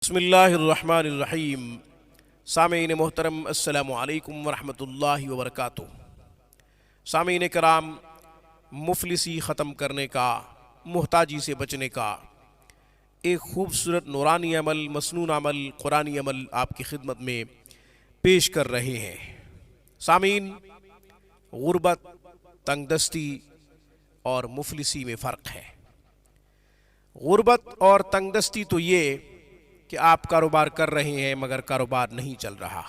بسم اللہ الرحمن الرحیم۔ سامعین محترم، السلام علیکم ورحمۃ اللہ وبرکاتہ۔ سامعین کرام، مفلسی ختم کرنے کا، محتاجی سے بچنے کا ایک خوبصورت نورانی عمل، مسنون عمل، قرآنی عمل آپ کی خدمت میں پیش کر رہے ہیں۔ سامعین، غربت، تنگ دستی اور مفلسی میں فرق ہے۔ غربت اور تنگ دستی تو یہ کہ آپ کاروبار کر رہے ہیں مگر کاروبار نہیں چل رہا،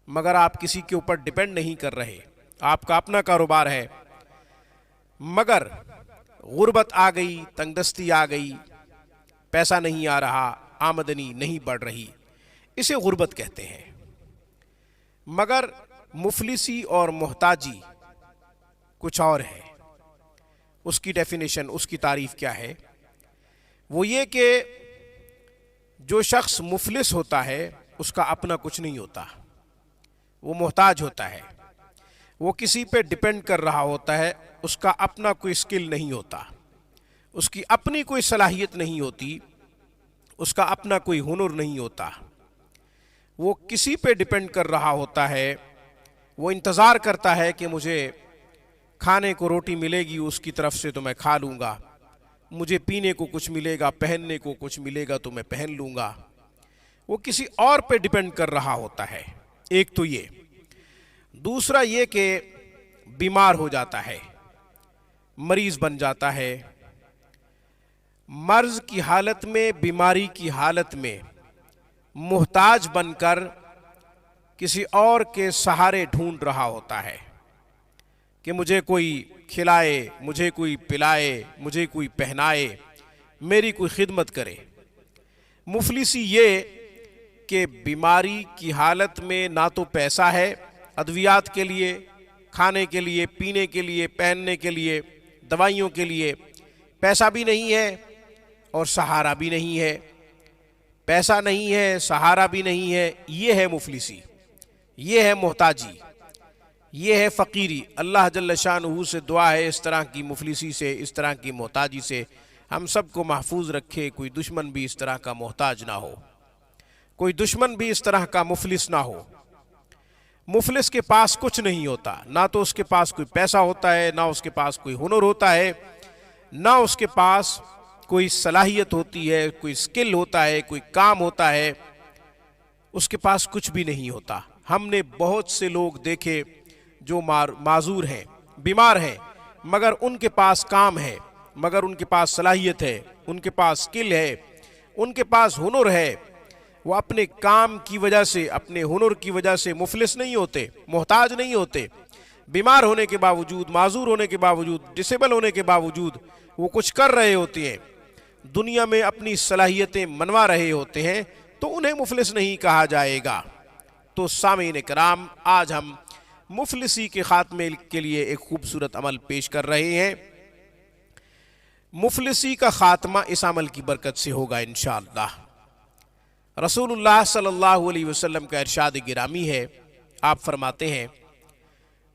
مگر آپ کسی کے اوپر ڈیپینڈ نہیں کر رہے، آپ کا اپنا کاروبار ہے، مگر غربت آ گئی، تنگ دستی آ گئی، پیسہ نہیں آ رہا، آمدنی نہیں بڑھ رہی، اسے غربت کہتے ہیں۔ مگر مفلسی اور محتاجی کچھ اور ہے۔ اس کی ڈیفینیشن، اس کی تعریف کیا ہے؟ وہ یہ کہ جو شخص مفلس ہوتا ہے اس کا اپنا کچھ نہیں ہوتا، وہ محتاج ہوتا ہے، وہ کسی پہ ڈیپینڈ کر رہا ہوتا ہے، اس کا اپنا کوئی سکل نہیں ہوتا، اس کی اپنی کوئی صلاحیت نہیں ہوتی، اس کا اپنا کوئی ہنر نہیں ہوتا، وہ کسی پہ ڈیپینڈ کر رہا ہوتا ہے، وہ انتظار کرتا ہے کہ مجھے کھانے کو روٹی ملے گی اس کی طرف سے تو میں کھا لوں گا، مجھے پینے کو کچھ ملے گا، پہننے کو کچھ ملے گا تو میں پہن لوں گا۔ وہ کسی اور پہ ڈیپینڈ کر رہا ہوتا ہے۔ ایک تو یہ، دوسرا یہ کہ بیمار ہو جاتا ہے، مریض بن جاتا ہے، مرض کی حالت میں، بیماری کی حالت میں محتاج بن کر کسی اور کے سہارے ڈھونڈ رہا ہوتا ہے کہ مجھے کوئی کھلائے، مجھے کوئی پلائے، مجھے کوئی پہنائے، میری کوئی خدمت کرے۔ مفلسی یہ کہ بیماری کی حالت میں نہ تو پیسہ ہے ادویات کے لیے، کھانے کے لیے، پینے کے لیے، پہننے کے لیے، دوائیوں کے لیے، پیسہ بھی نہیں ہے اور سہارا بھی نہیں ہے، پیسہ نہیں ہے، سہارا بھی نہیں ہے، یہ ہے مفلسی، یہ ہے محتاجی، یہ ہے فقیری۔ اللہ جل شانہ سے دعا ہے اس طرح کی مفلسی سے، اس طرح کی محتاجی سے ہم سب کو محفوظ رکھے، کوئی دشمن بھی اس طرح کا محتاج نہ ہو، کوئی دشمن بھی اس طرح کا مفلس نہ ہو۔ مفلس کے پاس کچھ نہیں ہوتا، نہ تو اس کے پاس کوئی پیسہ ہوتا ہے، نہ اس کے پاس کوئی ہنر ہوتا ہے، نہ اس کے پاس کوئی صلاحیت ہوتی ہے، کوئی سکل ہوتا ہے، کوئی کام ہوتا ہے، اس کے پاس کچھ بھی نہیں ہوتا۔ ہم نے بہت سے لوگ دیکھے جو معذور ہیں، بیمار ہیں، مگر ان کے پاس کام ہے، مگر ان کے پاس صلاحیت ہے، ان کے پاس سکل ہے، ان کے پاس ہنر ہے۔ وہ اپنے کام کی وجہ سے، اپنے ہنر کی وجہ سے مفلس نہیں ہوتے، محتاج نہیں ہوتے۔ بیمار ہونے کے باوجود، معذور ہونے کے باوجود، ڈسیبل ہونے کے باوجود وہ کچھ کر رہے ہوتے ہیں، دنیا میں اپنی صلاحیتیں منوا رہے ہوتے ہیں، تو انہیں مفلس نہیں کہا جائے گا۔ تو سامعین کرام، آج ہم مفلسی کے خاتمے کے لیے ایک خوبصورت عمل پیش کر رہے ہیں۔ مفلسی کا خاتمہ اس عمل کی برکت سے ہوگا انشاءاللہ۔ رسول اللہ صلی اللہ علیہ وسلم کا ارشاد گرامی ہے، آپ فرماتے ہیں،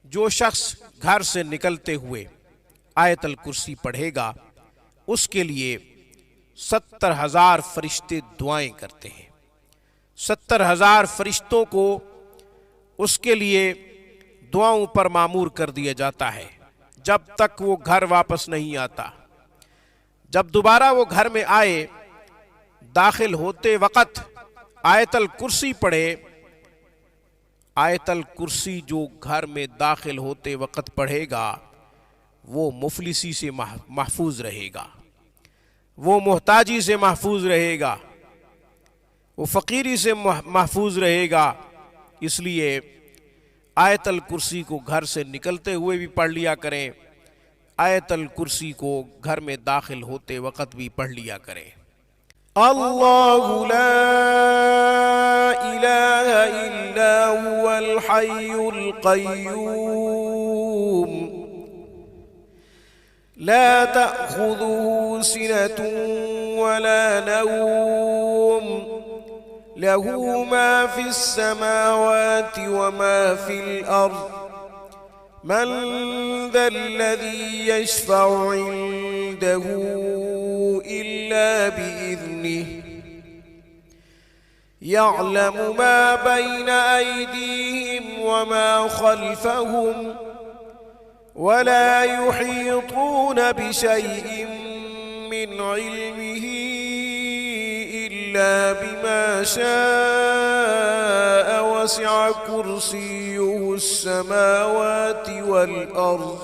جو شخص گھر سے نکلتے ہوئے آیت الکرسی پڑھے گا اس کے لیے 70,000 فرشتے دعائیں کرتے ہیں۔ 70,000 فرشتوں کو اس کے لیے دعاؤں پر معمور کر دیا جاتا ہے جب تک وہ گھر واپس نہیں آتا۔ جب دوبارہ وہ گھر میں آئے، داخل ہوتے وقت آیت الکرسی پڑھے، آیت الکرسی جو گھر میں داخل ہوتے وقت پڑھے گا وہ مفلسی سے محفوظ رہے گا، وہ محتاجی سے محفوظ رہے گا، وہ فقیری سے محفوظ رہے گا۔ اس لیے آیت الکرسی کو گھر سے نکلتے ہوئے بھی پڑھ لیا کریں، آیت الکرسی کو گھر میں داخل ہوتے وقت بھی پڑھ لیا کریں۔ اللہ لا الہ الا هو الحی القیوم لا تأخذه سنة ولا نوم له ما في السماوات وما في الأرض من ذا الذي يشفع عنده إلا بإذنه يعلم ما بين أيديهم وما خلفهم ولا يحيطون بشيء من علمه إلا بما شاء وسع كرسيه السماوات والأرض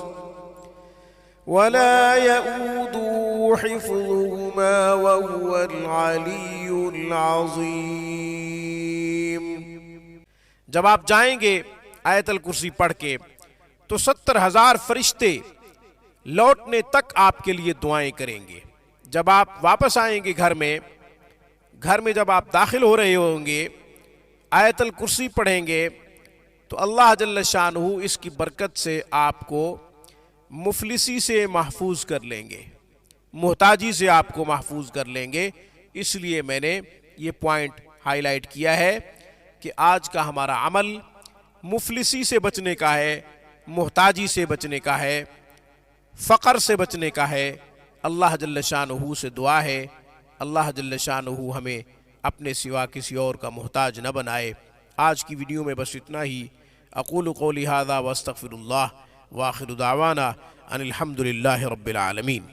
ولا يؤوده حفظهما وهو العلي العظيم۔ جب آپ جائیں گے آیت الکرسی پڑھ کے تو 70,000 فرشتے لوٹنے تک آپ کے لیے دعائیں کریں گے۔ جب آپ واپس آئیں گے گھر میں جب آپ داخل ہو رہے ہوں گے آیت الکرسی پڑھیں گے تو اللہ جل شانہ اس کی برکت سے آپ کو مفلسی سے محفوظ کر لیں گے، محتاجی سے آپ کو محفوظ کر لیں گے۔ اس لیے میں نے یہ پوائنٹ ہائی لائٹ کیا ہے کہ آج کا ہمارا عمل مفلسی سے بچنے کا ہے، محتاجی سے بچنے کا ہے، فقر سے بچنے کا ہے۔ اللہ جل شانہ سے دعا ہے اللہ جل شانہ ہمیں اپنے سوا کسی اور کا محتاج نہ بنائے۔ آج کی ویڈیو میں بس اتنا ہی۔ اقول قولی ھذا واستغفر اللہ وآخر دعوانا ان الحمد للہ رب العالمین۔